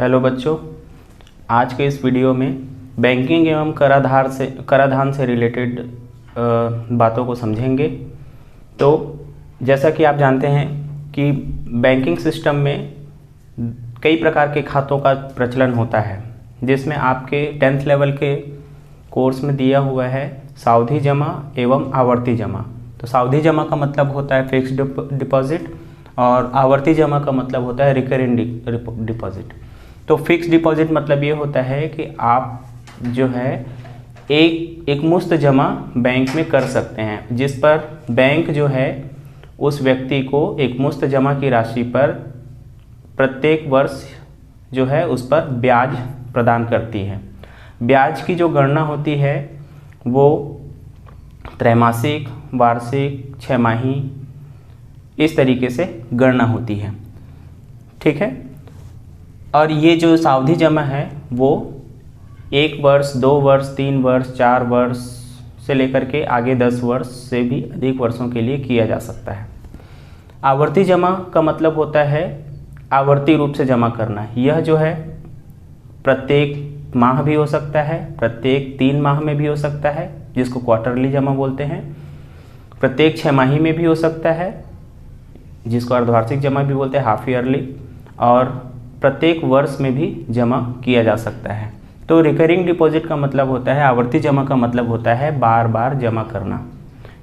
Hello बच्चों, आज के इस वीडियो में बैंकिंग एवं कराधान से रिलेटेड बातों को समझेंगे। तो जैसा कि आप जानते हैं कि बैंकिंग सिस्टम में कई प्रकार के खातों का प्रचलन होता है, जिसमें आपके 10th लेवल के कोर्स में दिया हुआ है सावधि जमा एवं आवर्ती जमा। तो सावधि जमा का मतलब होता है फिक्स्ड डिपॉजिट और आवर्ती जमा का मतलब होता है रिकरिंग डिपॉजिट। तो फिक्स डिपॉजिट मतलब ये होता है कि आप जो है एक मुश्त जमा बैंक में कर सकते हैं, जिस पर बैंक जो है उस व्यक्ति को एक मुश्त जमा की राशि पर प्रत्येक वर्ष जो है उस पर ब्याज प्रदान करती है। ब्याज की जो गणना होती है वो त्रैमासिक, वार्षिक, छमाही इस तरीके से गणना होती है। ठीक है। और ये जो सावधि जमा है वो 1 वर्ष, 2 वर्ष, 3 वर्ष, 4 वर्ष से लेकर के आगे 10 वर्ष से भी अधिक वर्षों के लिए किया जा सकता है। आवर्ती जमा का मतलब होता है आवर्ती रूप से जमा करना। यह जो है प्रत्येक माह भी हो सकता है, प्रत्येक 3 माह में भी हो सकता है, जिसको क्वार्टरली जमा बोलते हैं, प्रत्येक 6 माही में भी हो सकता है, जिसको अर्धवार्षिक जमा भी बोलते हैं, हाफ ईयरली, और प्रत्येक वर्ष में भी जमा किया जा सकता है। तो रिकरिंग डिपॉजिट का मतलब होता है, आवर्ती जमा का मतलब होता है बार बार जमा करना।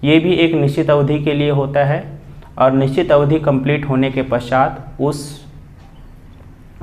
ये भी एक निश्चित अवधि के लिए होता है और निश्चित अवधि कंप्लीट होने के पश्चात उस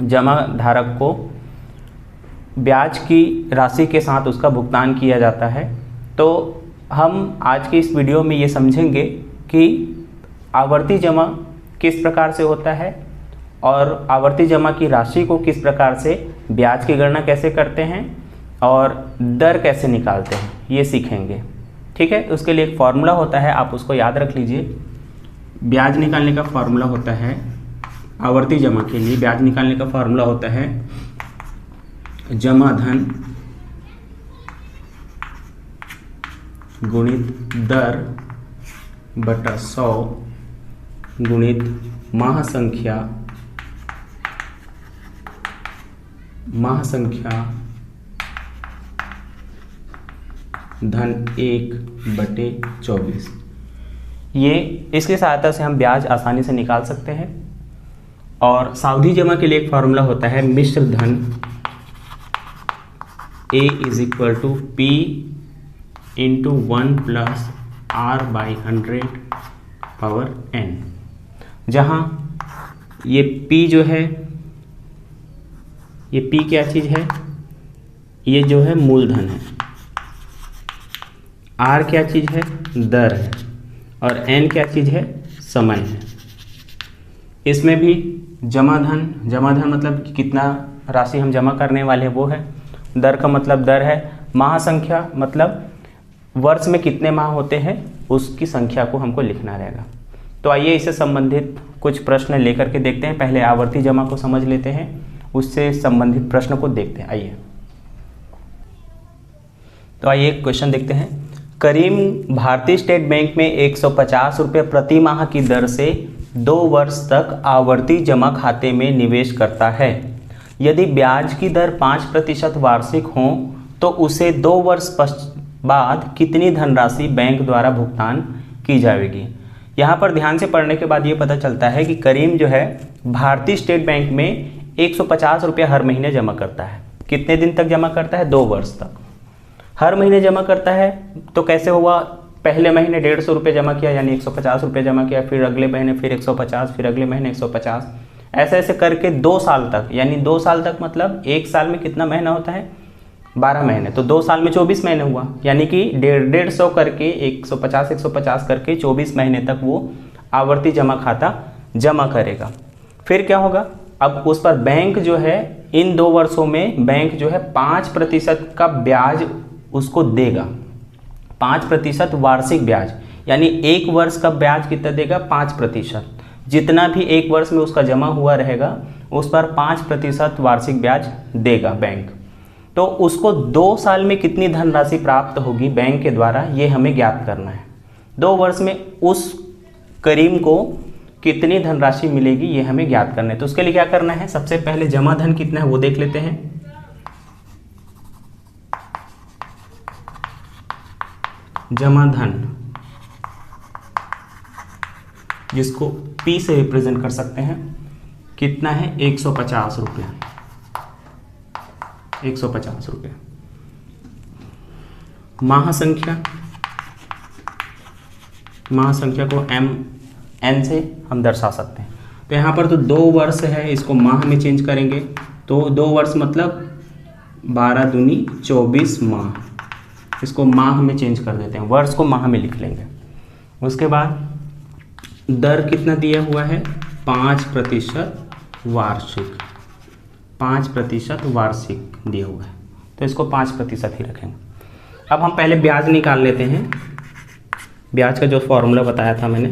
जमा धारक को ब्याज की राशि के साथ उसका भुगतान किया जाता है। तो हम आज की इस वीडियो में ये समझेंगे कि आवर्ती जमा किस प्रकार से होता है और आवर्ती जमा की राशि को किस प्रकार से ब्याज की गणना कैसे करते हैं और दर कैसे निकालते हैं, ये सीखेंगे। ठीक है। उसके लिए एक फॉर्मूला होता है, आप उसको याद रख लीजिए। ब्याज निकालने का फॉर्मूला होता है, आवर्ती जमा के लिए ब्याज निकालने का फॉर्मूला होता है जमा धन गुणित दर बटा 100 गुणित माह संख्या धन 1/24। ये इसकी सहायता से हम ब्याज आसानी से निकाल सकते हैं। और सावधि जमा के लिए एक फार्मूला होता है मिश्र धन A = P × 1 + R/100/n, जहाँ ये P जो है, ये P क्या चीज़ है, ये जो है मूलधन है, R क्या चीज़ है, दर है, और N क्या चीज़ है, समय है। इसमें भी जमा धन मतलब कि कितना राशि हम जमा करने वाले हैं वो है, दर का मतलब दर है, माह संख्या मतलब वर्ष में कितने माह होते हैं उसकी संख्या को हमको लिखना रहेगा। तो आइए इससे संबंधित कुछ प्रश्न लेकर के देखते हैं। पहले आवर्ती जमा को समझ लेते हैं, उससे संबंधित प्रश्न को देखते हैं। आइए तो आइए एक क्वेश्चन देखते हैं। करीम भारतीय स्टेट बैंक में 150 रुपये प्रति माह की दर से 2 वर्ष तक आवर्ती जमा खाते में निवेश करता है। यदि ब्याज की दर 5% वार्षिक हो तो उसे 2 वर्ष बाद कितनी धनराशि बैंक द्वारा भुगतान की जाएगी। यहाँ पर ध्यान से पढ़ने के बाद ये पता चलता है कि करीम जो है भारतीय स्टेट बैंक में 150 रुपये हर महीने जमा करता है। कितने दिन तक जमा करता है? 2 वर्ष तक हर महीने जमा करता है। तो कैसे हुआ, पहले महीने 150 रुपये जमा किया यानी 150 रुपये जमा किया, फिर अगले महीने फिर 150, फिर अगले महीने 150, ऐसे ऐसे करके 2 साल तक, यानी 2 साल तक मतलब 1 साल में कितना महीना होता है, 12 महीने, तो 2 साल में 24 महीने हुआ, यानी कि 150 करके 150 करके 24 महीने तक वो आवर्ती जमा खाता जमा करेगा। फिर क्या होगा, अब उस पर बैंक जो है इन 2 वर्षों में बैंक जो है 5% का ब्याज उसको देगा। 5% वार्षिक ब्याज, यानी 1 वर्ष का ब्याज कितना देगा, 5%। जितना भी 1 वर्ष में उसका जमा हुआ रहेगा उस पर 5% वार्षिक ब्याज देगा बैंक। तो उसको 2 साल में कितनी धनराशि प्राप्त होगी बैंक के द्वारा, ये हमें ज्ञात करना है। 2 वर्ष में उस करीम को कितनी धनराशि मिलेगी ये हमें ज्ञात करना है। तो उसके लिए क्या करना है, सबसे पहले जमा धन कितना है वो देख लेते हैं। जमा धन, जिसको P से रिप्रेजेंट कर सकते हैं, कितना है 150 रुपये, 150 रुपये। महासंख्या, महासंख्या को n से हम दर्शा सकते हैं। तो यहाँ पर तो 2 वर्ष है, इसको माह में चेंज करेंगे तो 2 वर्ष मतलब 12 दूनी 24 माह, इसको माह में चेंज कर देते हैं, वर्ष को माह में लिख लेंगे। उसके बाद दर कितना दिया हुआ है 5% वार्षिक, 5% वार्षिक दिया हुआ है, तो इसको 5% ही रखेंगे। अब हम पहले ब्याज निकाल लेते हैं। ब्याज का जो फॉर्मूला बताया था मैंने,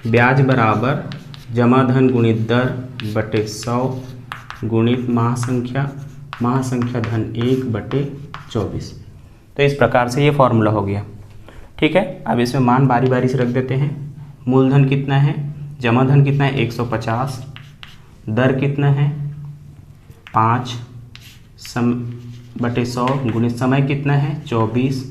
ब्याज बराबर जमा धन गुणित दर बटे 100 गुणित महासंख्या, महासंख्या धन 1/24। तो इस प्रकार से ये फॉर्मूला हो गया। ठीक है, अब इसमें मान बारी बारी से रख देते हैं। मूलधन कितना है, जमा धन कितना है 150, दर कितना है 5 बटे 100 गुणित समय कितना है 24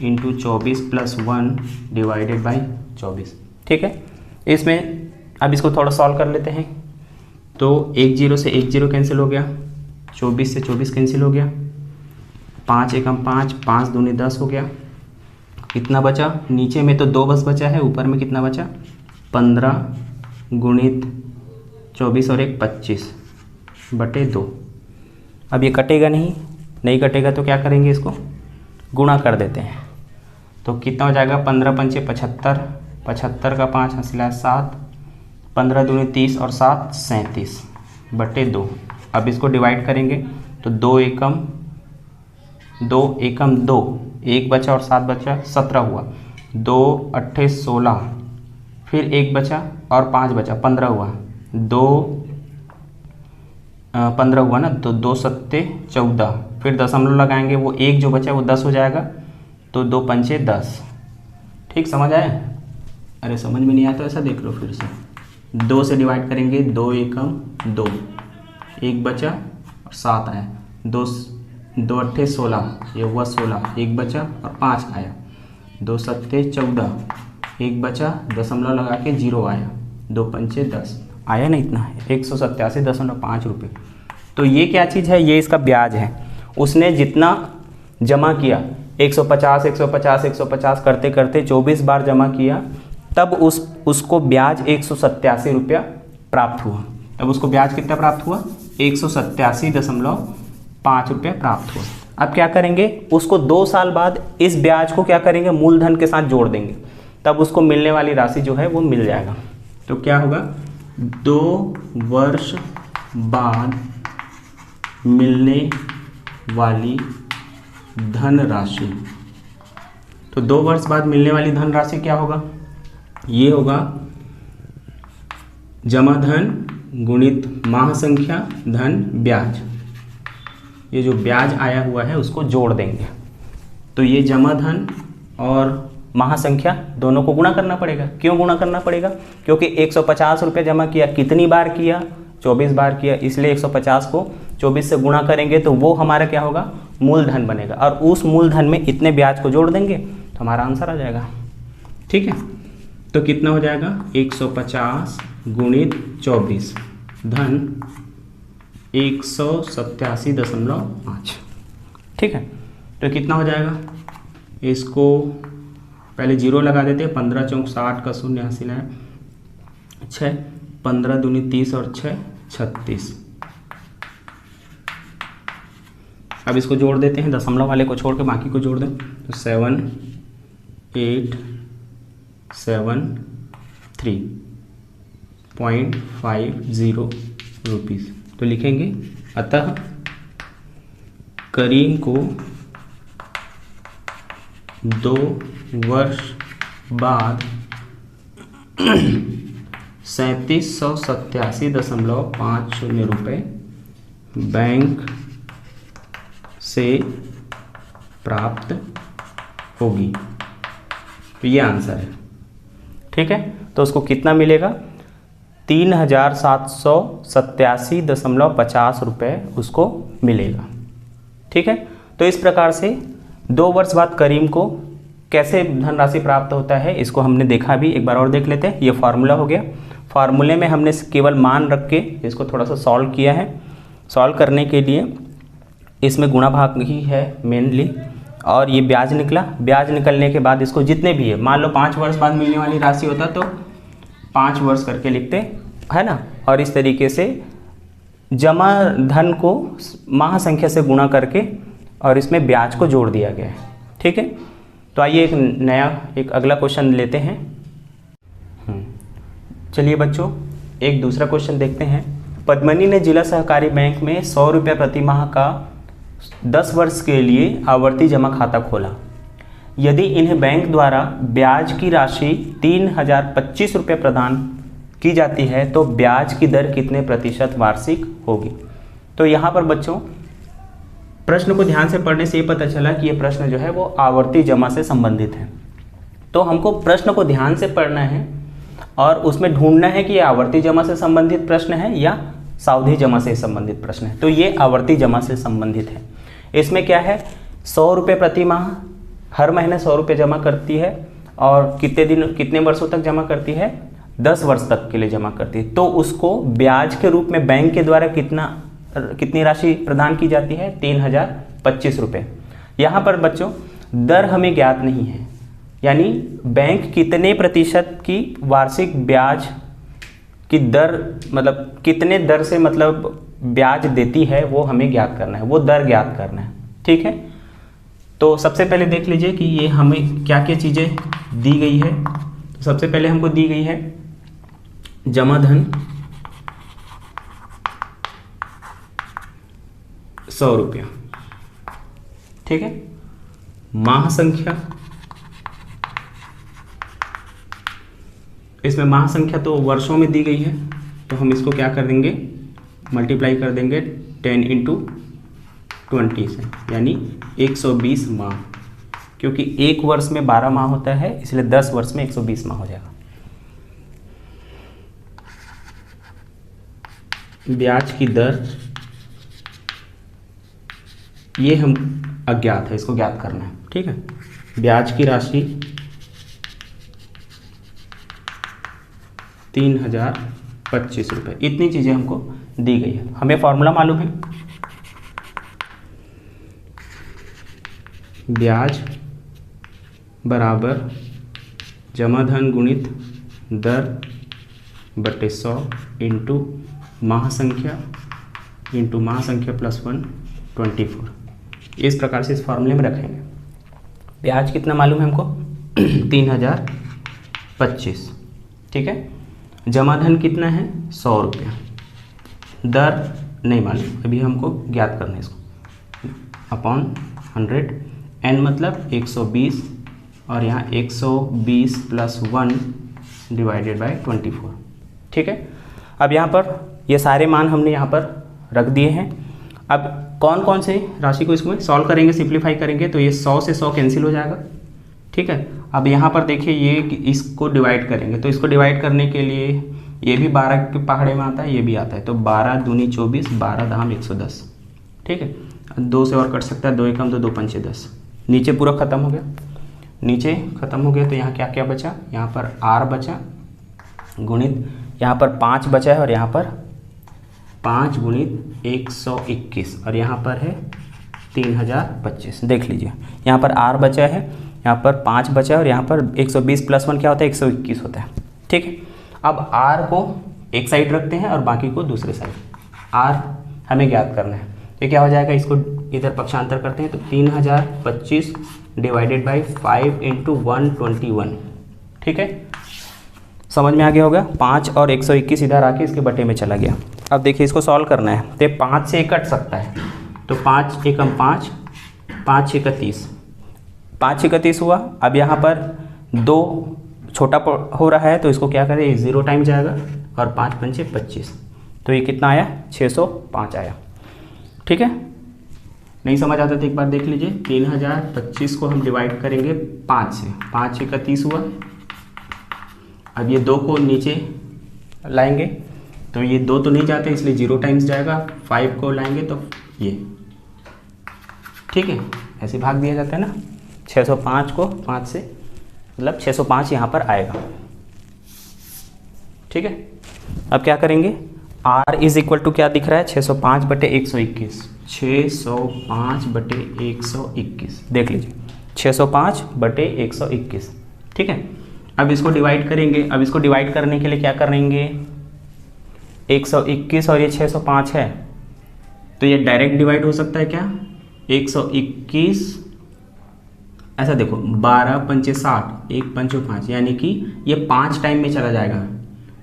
इंटू 24 + 1 डिवाइडेड बाई 24। ठीक है, इसमें अब इसको थोड़ा सॉल्व कर लेते हैं। तो 1 0 से 1 0 कैंसिल हो गया, 24 से 24 कैंसिल हो गया, 5 एकम 5, 5 दूनी 10 हो गया। कितना बचा, नीचे में तो 2 बस बचा है, ऊपर में कितना बचा 15 गुणित 24 और 1 25/2। अब ये कटेगा नहीं कटेगा तो क्या करेंगे, इसको गुणा कर देते हैं। तो कितना हो जाएगा 15 पंचे 75, 75 का 5 हासिल है 7, 15 दूनी 30 और 7 37/2। अब इसको डिवाइड करेंगे तो 2 एकम 2, 1 बचा और 7 बचा 17 हुआ, 2 8 16, फिर 1 बचा और 5 बचा 15 हुआ, 2 15 हुआ ना, तो 2 7 14, फिर दशमलव लगाएंगे, वो 1 जो बचा वो 10 हो जाएगा, तो 2 पंचे 10। ठीक, समझ आया? अरे समझ में नहीं आया तो ऐसा देख लो फिर से। 2 से डिवाइड करेंगे, 2 एकम 2, 1 बचा और 7 आया, 2 8 16, ये हुआ 16, 1 बचा और 5 आया, 2 7 14, 1 बचा, दशमलव लगा के 0 आया, 2 पंचे 10 आया ना, इतना 187.5 रुपये। तो ये क्या चीज़ है, ये इसका ब्याज है। उसने जितना जमा किया 150 150 150 करते करते 24 बार जमा किया, तब उसको ब्याज 187 रुपया प्राप्त हुआ। तब उसको ब्याज कितना प्राप्त हुआ 187.5 रुपया प्राप्त हुआ। अब क्या करेंगे, उसको 2 साल बाद इस ब्याज को क्या करेंगे, मूलधन के साथ जोड़ देंगे, तब उसको मिलने वाली राशि जो है वो मिल जाएगा। तो क्या होगा, 2 वर्ष बाद मिलने वाली धनराशि। तो 2 वर्ष बाद मिलने वाली धनराशि क्या होगा, ये होगा जमा धन गुणित महासंख्या धन ब्याज। ये जो ब्याज आया हुआ है उसको जोड़ देंगे, तो ये जमा धन और महासंख्या दोनों को गुणा करना पड़ेगा। क्यों गुणा करना पड़ेगा, क्योंकि 150 रुपये जमा किया, कितनी बार किया 24 बार किया, इसलिए 150 को 24 से गुणा करेंगे तो वो हमारा क्या होगा, मूलधन बनेगा, और उस मूलधन में इतने ब्याज को जोड़ देंगे तो हमारा आंसर आ जाएगा। ठीक है, तो कितना हो जाएगा 150 गुणित 24 धन 187.5। ठीक है, तो कितना हो जाएगा, इसको पहले 0 लगा देते हैं, 15 चौक 60 का 0 हासिल है 6, 15 दूनी 30 और 6 36। अब इसको जोड़ देते हैं, दशमलव वाले को छोड़ के बाकी को जोड़ दें, तो 7873.50 रुपीज़। तो लिखेंगे, अतः करीम को 2 वर्ष बाद 3787.50 रुपये बैंक से प्राप्त होगी। तो ये आंसर है। ठीक है, तो उसको कितना मिलेगा, 3787.50 रुपये उसको मिलेगा। ठीक है, तो इस प्रकार से 2 वर्ष बाद करीम को कैसे धनराशि प्राप्त होता है इसको हमने देखा भी, एक बार और देख लेते हैं। ये फार्मूला हो गया, फार्मूले में हमने केवल मान रख के इसको थोड़ा सा सॉल्व किया है। सॉल्व करने के लिए इसमें गुणा भाग ही है मेनली, और ये ब्याज निकला। ब्याज निकलने के बाद इसको जितने भी है, मान लो 5 वर्ष बाद मिलने वाली राशि होता तो 5 वर्ष करके लिखते है ना, और इस तरीके से जमा धन को माह संख्या से गुणा करके और इसमें ब्याज को जोड़ दिया गया है। ठीक है, तो आइए एक अगला क्वेश्चन लेते हैं। चलिए बच्चों, एक दूसरा क्वेश्चन देखते हैं। पद्मनी ने जिला सहकारी बैंक में 100 रुपये प्रति माह का 10 वर्ष के लिए आवर्ती जमा खाता खोला। यदि इन्हें बैंक द्वारा ब्याज की राशि 3025 रुपये प्रदान की जाती है तो ब्याज की दर कितने प्रतिशत वार्षिक होगी। तो यहाँ पर बच्चों प्रश्न को ध्यान से पढ़ने से ये पता चला कि ये प्रश्न जो है वो आवर्ती जमा से संबंधित है। तो हमको प्रश्न को ध्यान से पढ़ना है और उसमें ढूंढना है कि ये आवर्ती जमा से संबंधित प्रश्न है या सावधि जमा से संबंधित प्रश्न है। तो ये आवर्ती जमा से संबंधित है। इसमें क्या है, 100 रुपये प्रति माह, हर महीने 100 रुपये जमा करती है और कितने वर्षों तक जमा करती है, 10 वर्ष तक के लिए जमा करती है। तो उसको ब्याज के रूप में बैंक के द्वारा कितनी राशि प्रदान की जाती है, 3025 रुपये। यहाँ पर बच्चों दर हमें ज्ञात नहीं है, यानी बैंक कितने प्रतिशत की वार्षिक ब्याज की दर, मतलब कितने दर से मतलब ब्याज देती है वो हमें ज्ञात करना है, वो दर ज्ञात करना है। ठीक है, तो सबसे पहले देख लीजिए कि ये हमें क्या क्या चीज़ें दी गई है। तो सबसे पहले हमको दी गई है जमा धन 100 रुपया। ठीक है, माह संख्या, इसमें माह संख्या तो वर्षों में दी गई है, तो हम इसको क्या कर देंगे, मल्टीप्लाई कर देंगे 10 × 20 से, यानी 120 माह, क्योंकि एक वर्ष में 12 माह होता है, इसलिए 10 वर्ष में 120 माह हो जाएगा। ब्याज की दर ये हम अज्ञात है, इसको ज्ञात करना है। ठीक है, ब्याज की राशि 3025 रुपये, इतनी चीज़ें हमको दी गई है। हमें फॉर्मूला मालूम है, ब्याज बराबर जमा धन गुणित दर बटे 100 इंटू माह संख्या प्लस 124। इस प्रकार से इस फॉर्मूले में रखेंगे। ब्याज कितना मालूम है हमको 3025। ठीक है, जमा धन कितना है 100 रुपया, दर नहीं मालूम, अभी हमको ज्ञात करना है इसको, अपॉन 100, n मतलब 120 और यहाँ 120 प्लस 1 डिवाइडेड बाय 24। ठीक है, अब यहाँ पर ये सारे मान हमने यहाँ पर रख दिए हैं। अब कौन कौन से राशि को इसमें सॉल्व करेंगे, सिंप्लीफाई करेंगे, तो ये 100 से 100 कैंसिल हो जाएगा। ठीक है, अब यहाँ पर देखिए ये इसको डिवाइड करेंगे, तो इसको डिवाइड करने के लिए ये भी 12 के पहाड़े में आता है, ये भी आता है, तो 12 दूनी 24, 12 धाम 110। ठीक है, 2 से और कट सकता है, 2 एकम 2, 2 पंचे 10। नीचे पूरा ख़त्म हो गया, नीचे ख़त्म हो गया, तो यहाँ क्या क्या बचा, यहाँ पर r बचा गुणित, यहाँ पर 5 बचा है और यहाँ पर 5 गुणित 121 और यहाँ पर है 3025। देख लीजिए, यहाँ पर r बचा है, यहाँ पर 5 बचा है और यहाँ पर 120 प्लस 1 क्या होता है 121 होता है। ठीक है, अब r को एक साइड रखते हैं और बाकी को दूसरे साइड। r हमें ज्ञात करना है, तो क्या हो जाएगा, इसको इधर पक्षांतर करते हैं, तो 3025 डिवाइडेड बाई 5 × 121। ठीक है, समझ में आ गया होगा। 5 और 121 इधर आके इसके बटे में चला गया। अब देखिए इसको सॉल्व करना है, तो 5 से कट सकता है, तो 5 एकम 5, 5 31, 5 31 हुआ। अब यहाँ पर 2 छोटा हो रहा है, तो इसको क्या करें, 0 टाइम जाएगा और 5 पंचे 25, तो ये कितना आया 605 आया। ठीक है, नहीं समझ आता तो एक बार देख लीजिए। 3025 को हम डिवाइड करेंगे 5 से, 5 31 हुआ अब ये 2 को नीचे लाएंगे तो ये 2 तो नहीं जाते, इसलिए 0 टाइम्स जाएगा। 5 को लाएंगे तो ये, ठीक है, ऐसे भाग दिया जाता है ना। 605 को 5 से, मतलब 605 यहाँ पर आएगा, ठीक है। अब क्या करेंगे, r इज इक्वल टू क्या दिख रहा है, 605/121, 605/121, देख लीजिए 605/121, ठीक है। अब इसको डिवाइड करेंगे। अब इसको डिवाइड करने के लिए क्या करेंगे, 121 और ये 605 है तो ये डायरेक्ट डिवाइड हो सकता है क्या, 121 ऐसा देखो, 12 पंचे 60, 1 पंचो 5, यानी कि ये 5 टाइम में चला जाएगा,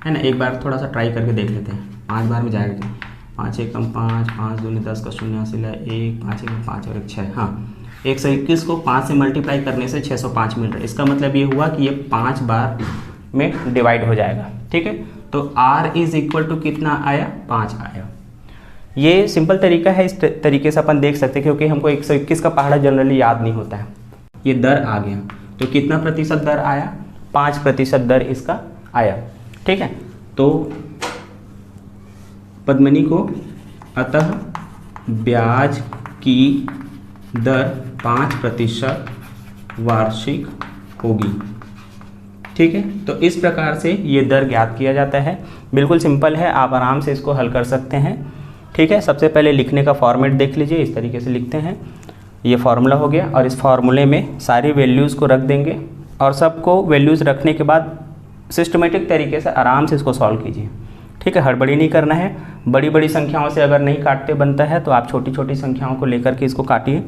है ना। एक बार थोड़ा सा ट्राई करके देख लेते हैं, 5 बार में जाएगा क्या, 5 एकम 5, 5 दूनी 10 का 0 हासिल है 1, 5 एकम 5 और 1 6। हाँ, 121 को 5 से मल्टीप्लाई करने से 605 मिल रहा है। इसका मतलब ये हुआ कि ये 5 बार में डिवाइड हो जाएगा, ठीक है। तो r इज इक्वल टू कितना आया, 5 आया। ये सिंपल तरीका है, इस तरीके से अपन देख सकते हैं, क्योंकि हमको 121 का पहाड़ा जनरली याद नहीं होता है। ये दर आ गया तो कितना प्रतिशत दर आया, 5% दर इसका आया, ठीक है। तो पद्मिनी को अतः ब्याज की दर 5% वार्षिक होगी, ठीक है। तो इस प्रकार से ये दर ज्ञात किया जाता है। बिल्कुल सिंपल है, आप आराम से इसको हल कर सकते हैं, ठीक है। सबसे पहले लिखने का फॉर्मेट देख लीजिए, इस तरीके से लिखते हैं। ये फार्मूला हो गया और इस फार्मूले में सारी वैल्यूज़ को रख देंगे और सबको वैल्यूज़ रखने के बाद सिस्टमेटिक तरीके से आराम से इसको सॉल्व कीजिए, ठीक है। हड़बड़ी नहीं करना है। बड़ी बड़ी संख्याओं से अगर नहीं काटते बनता है तो आप छोटी छोटी संख्याओं को लेकर के इसको काटिए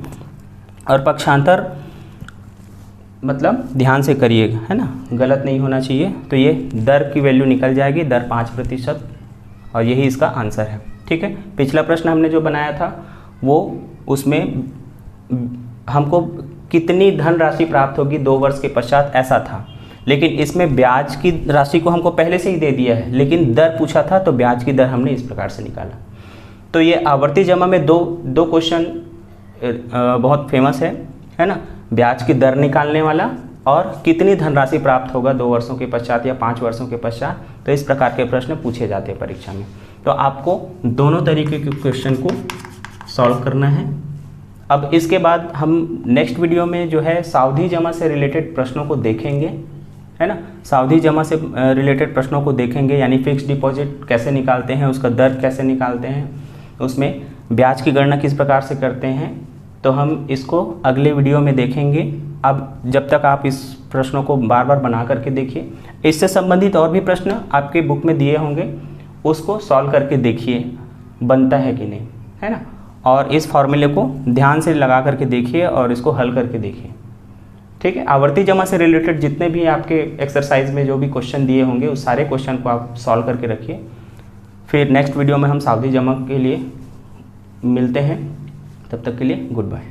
और पक्षांतर मतलब ध्यान से करिएगा, है ना, गलत नहीं होना चाहिए। तो ये दर की वैल्यू निकल जाएगी, दर 5%, और यही इसका आंसर है, ठीक है। पिछला प्रश्न हमने जो बनाया था वो उसमें हमको कितनी धनराशि प्राप्त होगी 2 वर्ष के पश्चात ऐसा था, लेकिन इसमें ब्याज की राशि को हमको पहले से ही दे दिया है, लेकिन दर पूछा था तो ब्याज की दर हमने इस प्रकार से निकाला। तो ये आवर्ती जमा में दो क्वेश्चन बहुत फेमस है ना, ब्याज की दर निकालने वाला और कितनी धनराशि प्राप्त होगा 2 वर्षों के पश्चात या 5 वर्षों के पश्चात। तो इस प्रकार के प्रश्न पूछे जाते हैं परीक्षा में। तो आपको दोनों तरीके के क्वेश्चन को सॉल्व करना है। अब इसके बाद हम नेक्स्ट वीडियो में जो है सावधि जमा से रिलेटेड प्रश्नों को देखेंगे, है ना। सावधि जमा से रिलेटेड प्रश्नों को देखेंगे, यानी फिक्स्ड डिपॉजिट कैसे निकालते हैं, उसका दर कैसे निकालते हैं, उसमें ब्याज की गणना किस प्रकार से करते हैं। तो हम इसको अगले वीडियो में देखेंगे। अब जब तक आप इस प्रश्नों को बार बार बना करके देखिए। इससे संबंधित और भी प्रश्न आपके बुक में दिए होंगे, उसको सॉल्व करके देखिए बनता है कि नहीं, है ना। और इस फॉर्मूले को ध्यान से लगा करके देखिए और इसको हल करके देखिए, ठीक है। आवर्ती जमा से रिलेटेड जितने भी आपके एक्सरसाइज में जो भी क्वेश्चन दिए होंगे उस सारे क्वेश्चन को आप सॉल्व करके रखिए। फिर नेक्स्ट वीडियो में हम सावधि जमा के लिए मिलते हैं। तब तक के लिए गुड बाय।